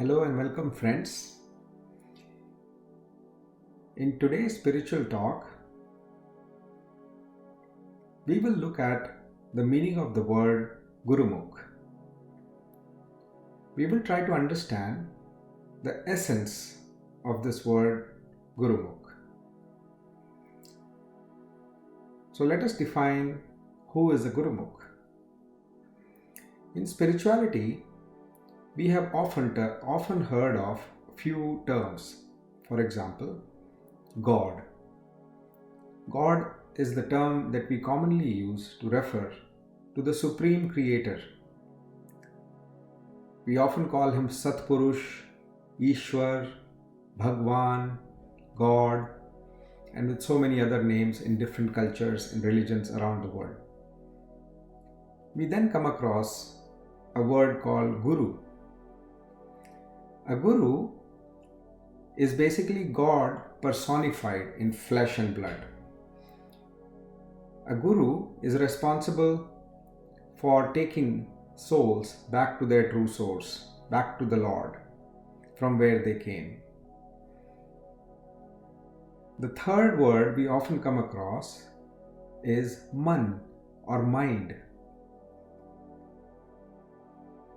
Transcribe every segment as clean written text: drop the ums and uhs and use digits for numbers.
Hello and welcome, friends. In today's spiritual talk, we will look at the meaning of the word Gurumukh. We will try to understand the essence of this word Gurumukh. So let us define who is a Gurumukh. In spirituality, we have often heard of few terms. For example, God. God is the term that we commonly use to refer to the Supreme Creator. We often call him Satpurush, Ishwar, Bhagwan, God, and with so many other names in different cultures and religions around the world. We then come across a word called Guru. A Guru is basically God personified in flesh and blood. A Guru is responsible for taking souls back to their true source, back to the Lord, from where they came. The third word we often come across is Man or mind.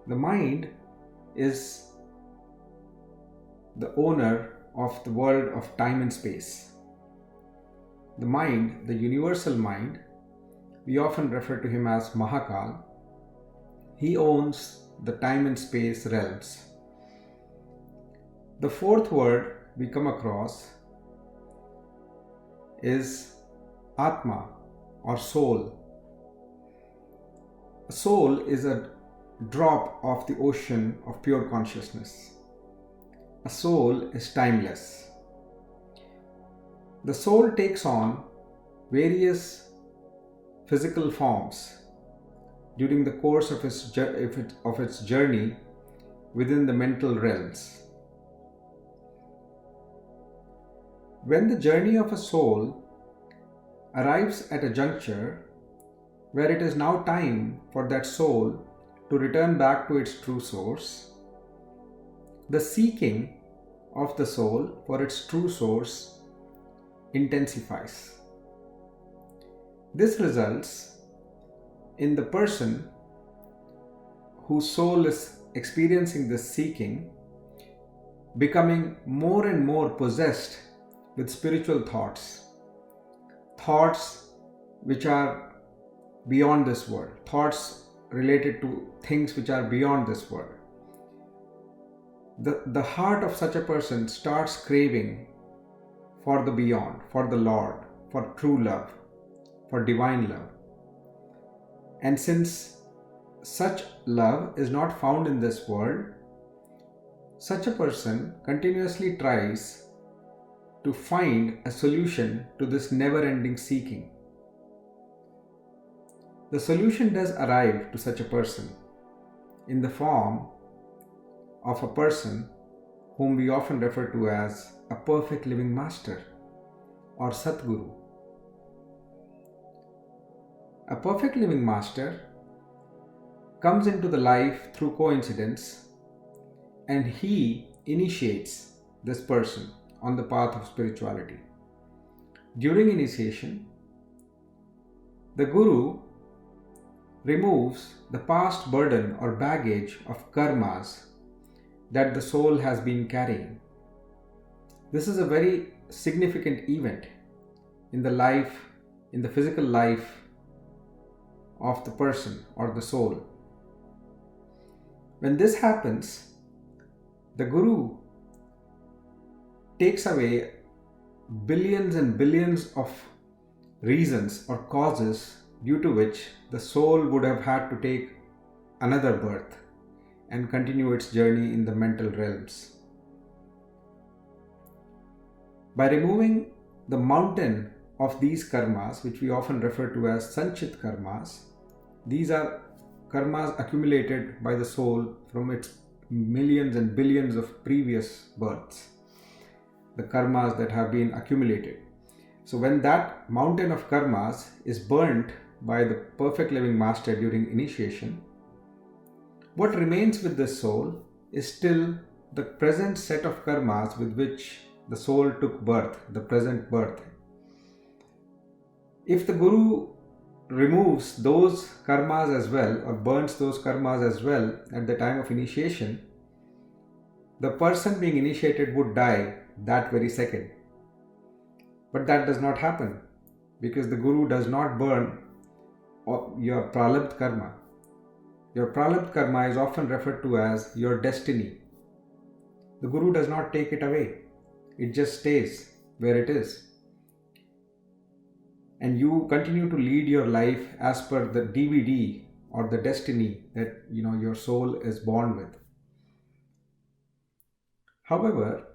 The mind is the owner of the world of time and space. The mind, the universal mind, we often refer to him as Mahakal. He owns the time and space realms. The fourth word we come across is Atma or soul. A soul is a drop of the ocean of pure consciousness. A soul is timeless. The soul takes on various physical forms during the course of its journey within the mental realms. When the journey of a soul arrives at a juncture where it is now time for that soul to return back to its true source, the seeking of the soul for its true source intensifies. This results in the person whose soul is experiencing this seeking becoming more and more possessed with spiritual thoughts which are beyond this world, thoughts related to things which are beyond this world. The heart of such a person starts craving for the beyond, for the Lord, for true love, for divine love. And since such love is not found in this world, such a person continuously tries to find a solution to this never-ending seeking. The solution does arrive to such a person in the form of a person whom we often refer to as a perfect living master or Satguru. A perfect living master comes into the life through coincidence, and he initiates this person on the path of spirituality. During initiation, the Guru removes the past burden or baggage of karmas that the soul has been carrying. This is a very significant event in the physical life of the person or the soul. When this happens, the Guru takes away billions and billions of reasons or causes due to which the soul would have had to take another birth and continue its journey in the mental realms. By removing the mountain of these karmas, which we often refer to as Sanchit karmas, these are karmas accumulated by the soul from its millions and billions of previous births, the karmas that have been accumulated. So when that mountain of karmas is burnt by the perfect living master during initiation, what remains with the soul is still the present set of karmas with which the soul took birth, the present birth. If the Guru removes those karmas as well, or burns those karmas as well at the time of initiation, the person being initiated would die that very second. But that does not happen, because the Guru does not burn your pralabdha karma. Your pralabdha karma is often referred to as your destiny. The Guru does not take it away. It just stays where it is. And you continue to lead your life as per the DVD or the destiny that your soul is born with. However,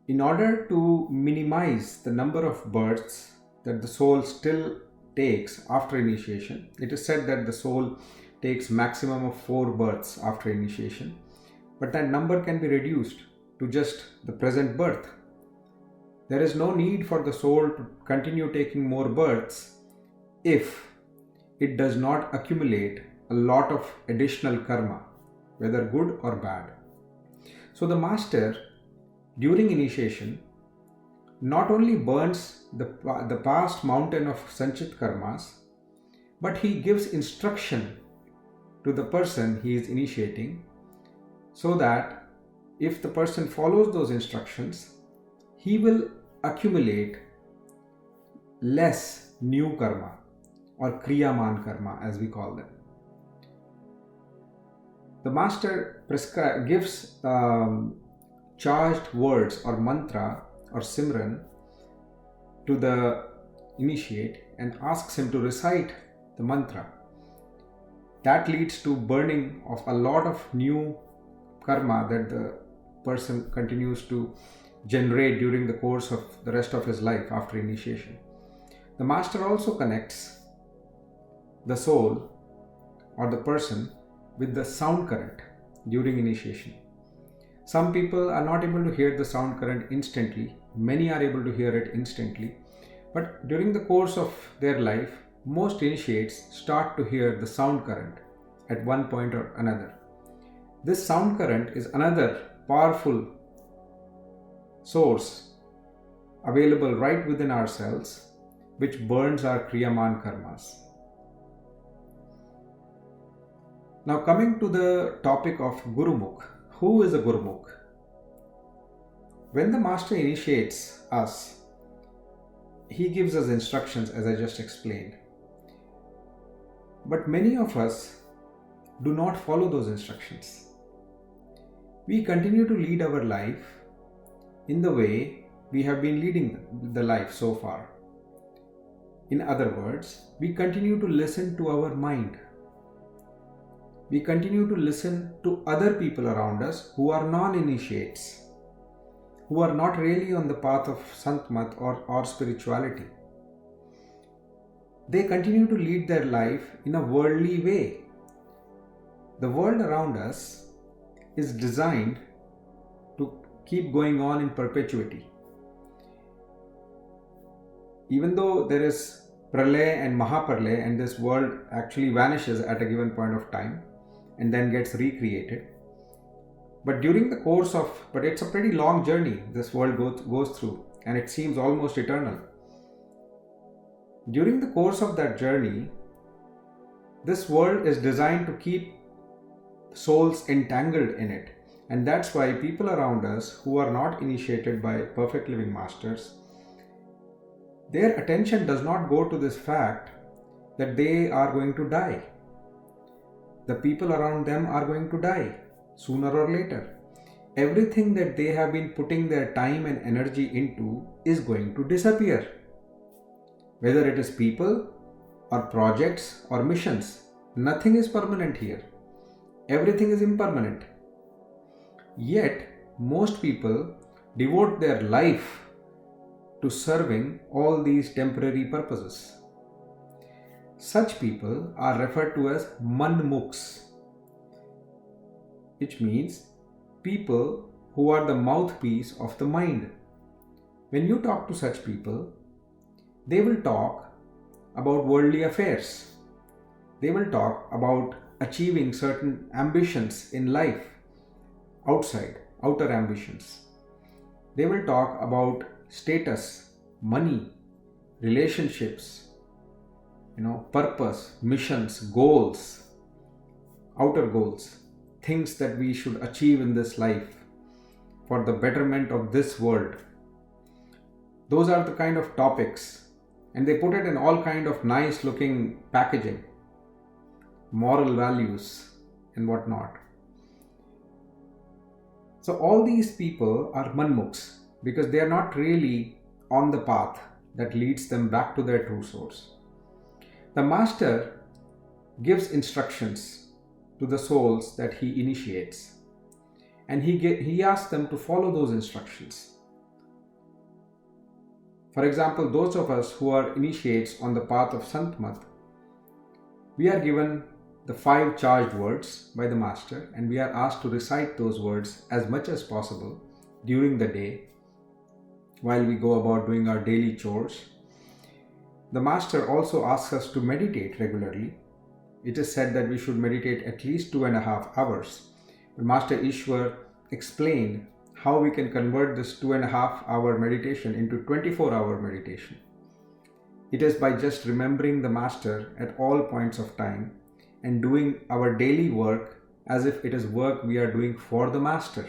in order to minimize the number of births that the soul still takes after initiation, it is said that the soul takes maximum of 4 births after initiation, but that number can be reduced to just the present birth. There is no need for the soul to continue taking more births if it does not accumulate a lot of additional karma, whether good or bad. So the master, during initiation, not only burns the past mountain of sanchit karmas, but he gives instruction to the person he is initiating, so that if the person follows those instructions, he will accumulate less new karma, or kriyaman karma as we call them. The master gives charged words or mantra or simran to the initiate and asks him to recite the mantra. That leads to burning of a lot of new karma that the person continues to generate during the course of the rest of his life after initiation. The master also connects the soul or the person with the sound current during initiation. Some people are not able to hear the sound current instantly. Many are able to hear it instantly. But during the course of their life, most initiates start to hear the sound current at one point or another. This sound current is another powerful source available right within ourselves, which burns our kriyaman karmas. Now, coming to the topic of Gurumukh. Who is a Gurumukh? When the master initiates us, he gives us instructions, as I just explained. But many of us do not follow those instructions. We continue to lead our life in the way we have been leading the life so far. In other words, we continue to listen to our mind. We continue to listen to other people around us who are non-initiates, who are not really on the path of Santmat or spirituality. They continue to lead their life in a worldly way. The world around us is designed to keep going on in perpetuity. Even though there is Pralay and Mahapralay, and this world actually vanishes at a given point of time and then gets recreated. But during the course of, but it's a pretty long journey this world goes through, and it seems almost eternal. During the course of that journey, this world is designed to keep souls entangled in it. And that's why people around us who are not initiated by perfect living masters, their attention does not go to this fact that they are going to die. The people around them are going to die sooner or later. Everything that they have been putting their time and energy into is going to disappear. Whether it is people or projects or missions, nothing is permanent here. Everything is impermanent. Yet, most people devote their life to serving all these temporary purposes. Such people are referred to as manmukhs, which means people who are the mouthpiece of the mind. When you talk to such people, they will talk about worldly affairs. They will talk about achieving certain ambitions in life. outer ambitions. They will talk about status, money, relationships, purpose, missions, goals, outer goals, things that we should achieve in this life for the betterment of this world. Those are the kind of topics, and they put it in all kind of nice looking packaging, moral values and whatnot. So all these people are manmukhs because they are not really on the path that leads them back to their true source. The master gives instructions to the souls that he initiates, and he asks them to follow those instructions. For example, those of us who are initiates on the path of Santmat, we are given the 5 charged words by the master, and we are asked to recite those words as much as possible during the day while we go about doing our daily chores. The master also asks us to meditate regularly. It is said that we should meditate at least 2.5 hours. The Master Ishwar explained how we can convert this 2.5 hour meditation into 24-hour meditation. It is by just remembering the master at all points of time and doing our daily work as if it is work we are doing for the master.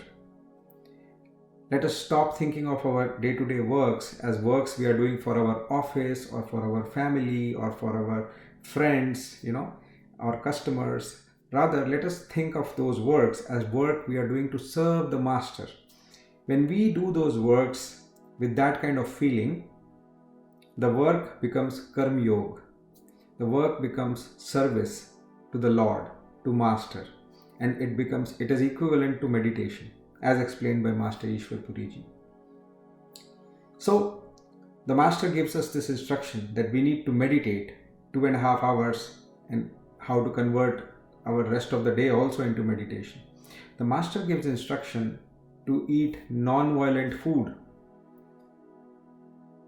Let us stop thinking of our day-to-day works as works we are doing for our office or for our family or for our friends, our customers. Rather, let us think of those works as work we are doing to serve the master. When we do those works with that kind of feeling, the work becomes karma yoga. The work becomes service to the Lord, to Master, and it is equivalent to meditation, as explained by Master Ishwar Puriji. So, the Master gives us this instruction that we need to meditate 2.5 hours, and how to convert our rest of the day also into meditation. The Master gives instruction to eat non-violent food.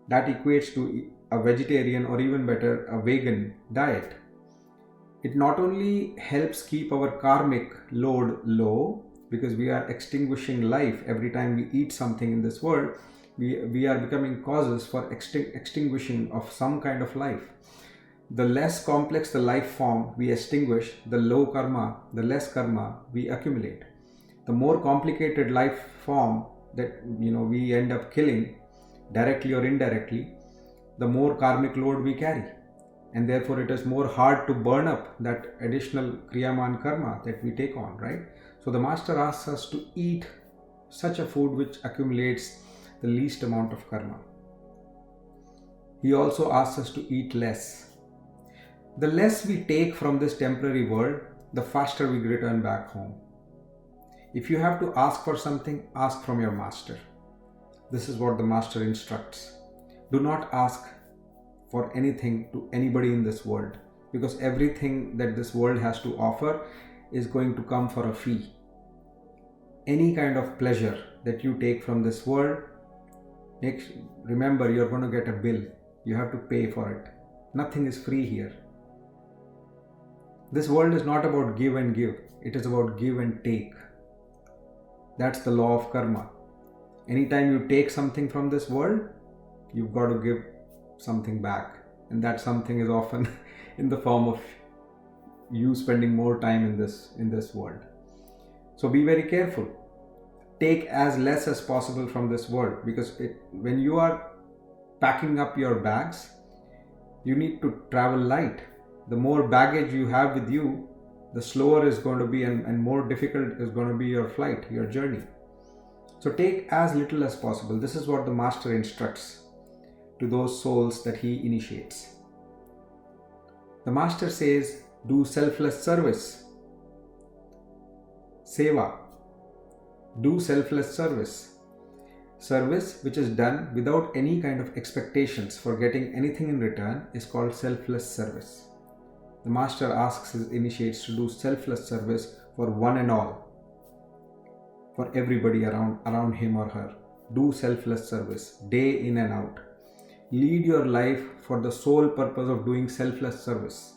That equates to a vegetarian, or even better, a vegan diet. It not only helps keep our karmic load low, because we are extinguishing life every time we eat something in this world. We are becoming causes for extinguishing of some kind of life. The less complex the life form we extinguish, the low karma, the less karma we accumulate. The more complicated life form that we end up killing, directly or indirectly, the more karmic load we carry, and therefore it is more hard to burn up that additional kriyaman karma that we take on, right? So the master asks us to eat such a food which accumulates the least amount of karma. He also asks us to eat less. The less we take from this temporary world, the faster we return back home. If you have to ask for something, ask from your master. This is what the master instructs. Do not ask for anything to anybody in this world, because everything that this world has to offer is going to come for a fee. Any kind of pleasure that you take from this world, remember, you're going to get a bill. You have to pay for it. Nothing is free here. This world is not about give and give. It is about give and take. That's the law of karma. Anytime you take something from this world, you've got to give something back. And that something is often in the form of you spending more time in this world. So be very careful. Take as less as possible from this world, because when you are packing up your bags, you need to travel light. The more baggage you have with you, the slower is going to be and more difficult is going to be your flight, your journey. So take as little as possible. This is what the master instructs to those souls that he initiates. The master says, do selfless service. Seva. Do selfless service. Service which is done without any kind of expectations for getting anything in return is called selfless service. The master asks his initiates to do selfless service for one and all, for everybody around him or her. Do selfless service day in and out. Lead your life for the sole purpose of doing selfless service,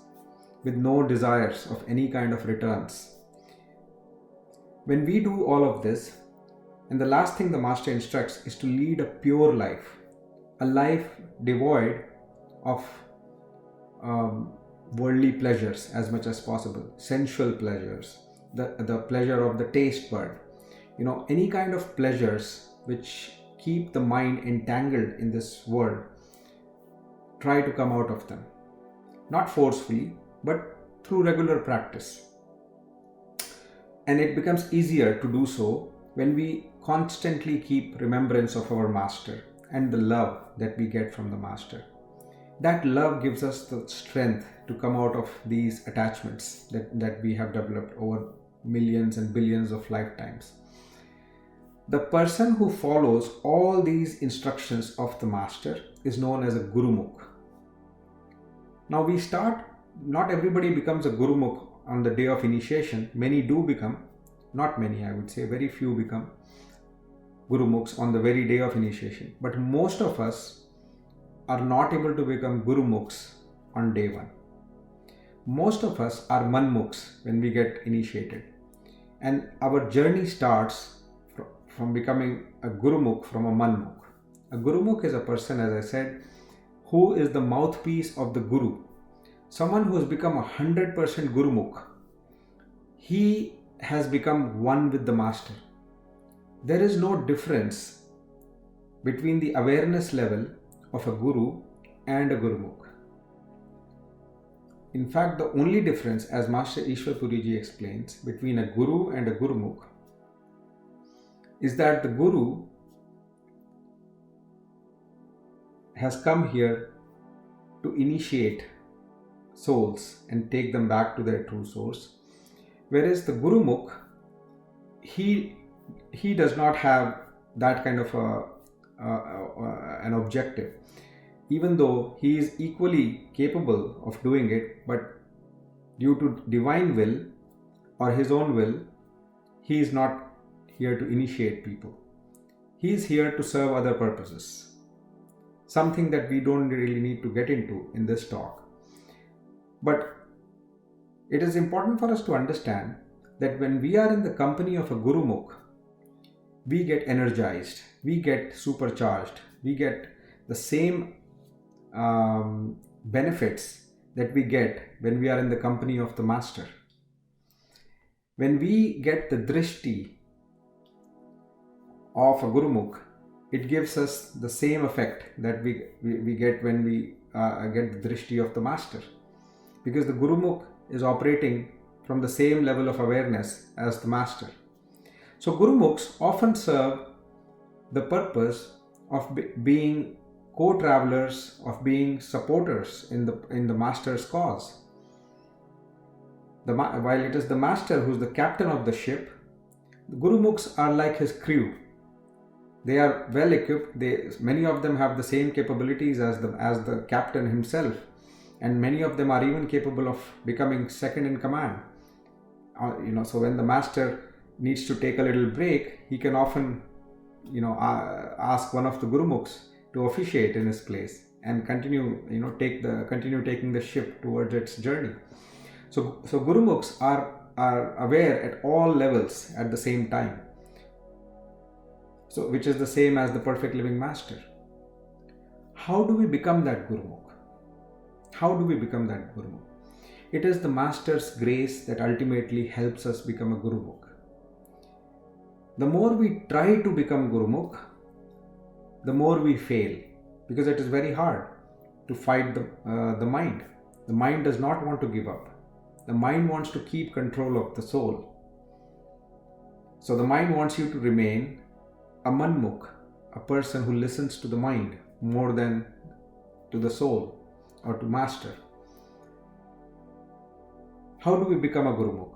with no desires of any kind of returns. When we do all of this, and the last thing the master instructs is to lead a pure life, a life devoid of worldly pleasures as much as possible, sensual pleasures, the pleasure of the taste bud, any kind of pleasures which keep the mind entangled in this world. Try to come out of them, not forcefully, but through regular practice. And it becomes easier to do so when we constantly keep remembrance of our master and the love that we get from the master. That love gives us the strength to come out of these attachments that we have developed over millions and billions of lifetimes. The person who follows all these instructions of the master is known as a Gurumukh. Now not everybody becomes a Gurumukh on the day of initiation. Many do become, not many, I would say, very few become Gurumukhs on the very day of initiation. But most of us are not able to become Gurumukhs on day one. Most of us are Manmukhs when we get initiated. And our journey starts from becoming a Gurumukh from a Manmukh. A Gurumukh is a person, as I said, who is the mouthpiece of the Guru. Someone who has become 100% Gurumukh. He has become one with the master. There is no difference between the awareness level of a Guru and a Gurumukh. In fact, the only difference, as Master Ishwar Puriji explains, between a Guru and a Gurumukh is that the Guru has come here to initiate souls and take them back to their true source, whereas the Gurumukh, he does not have that kind of an objective, even though he is equally capable of doing it, but due to divine will or his own will, he is not here to initiate people. He is here to serve other purposes, something that we don't really need to get into in this talk. But it is important for us to understand that when we are in the company of a Gurumukh, we get energized, we get supercharged, we get the same benefits that we get when we are in the company of the master. When we get the drishti of a Gurumukh, it gives us the same effect that we get when we get the drishti of the master, because the Gurumukh is operating from the same level of awareness as the master. So Gurumukhs often serve the purpose of being co-travelers, of being supporters in the master's cause. While it is the master who is the captain of the ship, the Gurumukhs are like his crew. They are well equipped. Many of them have the same capabilities as the captain himself, and many of them are even capable of becoming second in command. So when the master needs to take a little break, he can often ask one of the Gurumukhs to officiate in his place and continue taking the ship towards its journey. So Gurumukhs are aware at all levels at the same time. So which is the same as the perfect living master. How do we become that Gurumukh? How do we become that Gurumukh? It is the master's grace that ultimately helps us become a Gurumukh. The more we try to become Gurumukh, the more we fail, because it is very hard to fight the mind. The mind does not want to give up. The mind wants to keep control of the soul. So the mind wants you to remain a Manmukh, a person who listens to the mind more than to the soul or to master. How do we become a Gurumukh?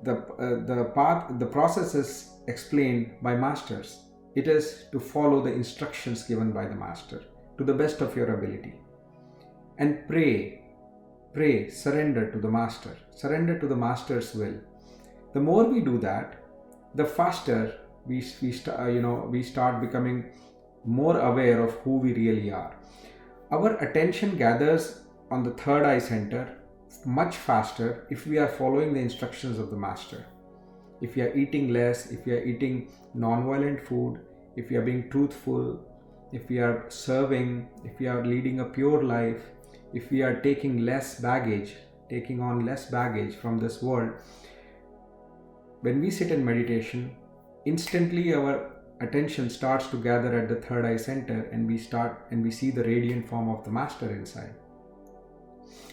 The process is explained by masters. It is to follow the instructions given by the master to the best of your ability, and pray, surrender to the master, surrender to the master's will. The more we do that, the faster we start becoming more aware of who we really are. Our attention gathers on the third eye center, much faster if we are following the instructions of the master. If we are eating less, if we are eating non-violent food, if we are being truthful, if we are serving, if we are leading a pure life, if we are taking on less baggage from this world, when we sit in meditation, instantly our attention starts to gather at the third eye center, and we see the radiant form of the master inside.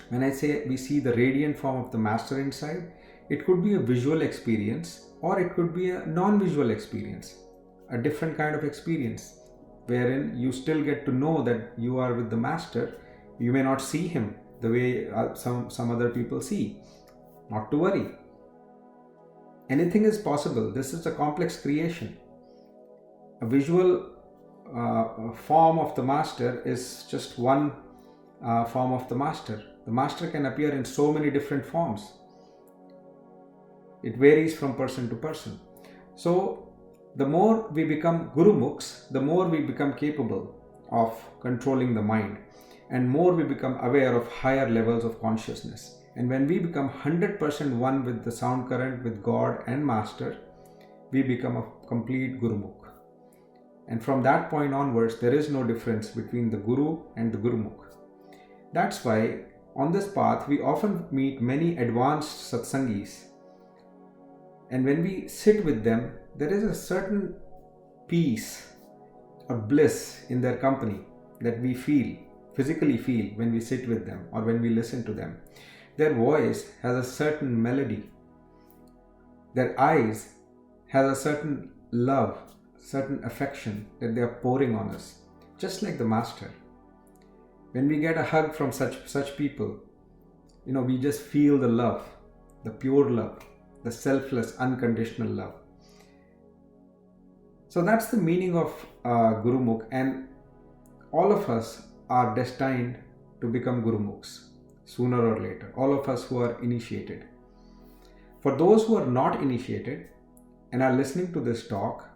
When I say we see the radiant form of the master inside, it could be a visual experience or it could be a non-visual experience, a different kind of experience wherein you still get to know that you are with the master. You may not see him the way some other people see. Not to worry. Anything is possible. This is a complex creation. A visual form of the master is just one form of the master. The master can appear in so many different forms. It varies from person to person. So the more we become Gurumukhs, the more we become capable of controlling the mind, and more we become aware of higher levels of consciousness. And when we become 100% one with the sound current, with God and master, we become a complete Gurumukh. And from that point onwards, there is no difference between the Guru and the Gurumukh. That's why on this path, we often meet many advanced satsangis. And when we sit with them, there is a certain peace or bliss in their company that we physically feel when we sit with them or when we listen to them. Their voice has a certain melody. Their eyes has a certain love, certain affection that they are pouring on us, just like the master. When we get a hug from such people, we just feel the love, the pure love, the selfless, unconditional love. So that's the meaning of Gurumukh, and all of us are destined to become Gurumukhs sooner or later. All of us who are initiated. For those who are not initiated and are listening to this talk,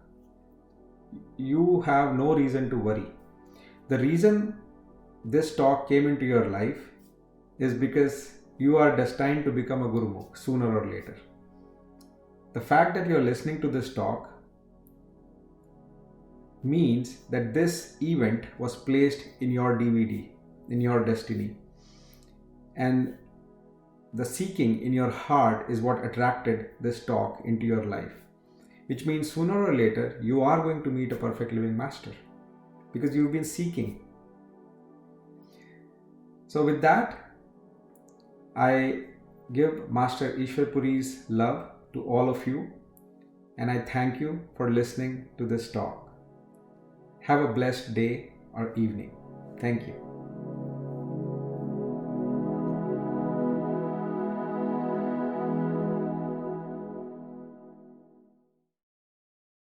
you have no reason to worry. The reason this talk came into your life is because you are destined to become a Gurumukh sooner or later. The fact that you are listening to this talk means that this event was placed in your DVD, in your destiny. And the seeking in your heart is what attracted this talk into your life. Which means sooner or later, you are going to meet a perfect living master because you've been seeking. So with that, I give Master Ishwar Puri's love to all of you, and I thank you for listening to this talk. Have a blessed day or evening. Thank you.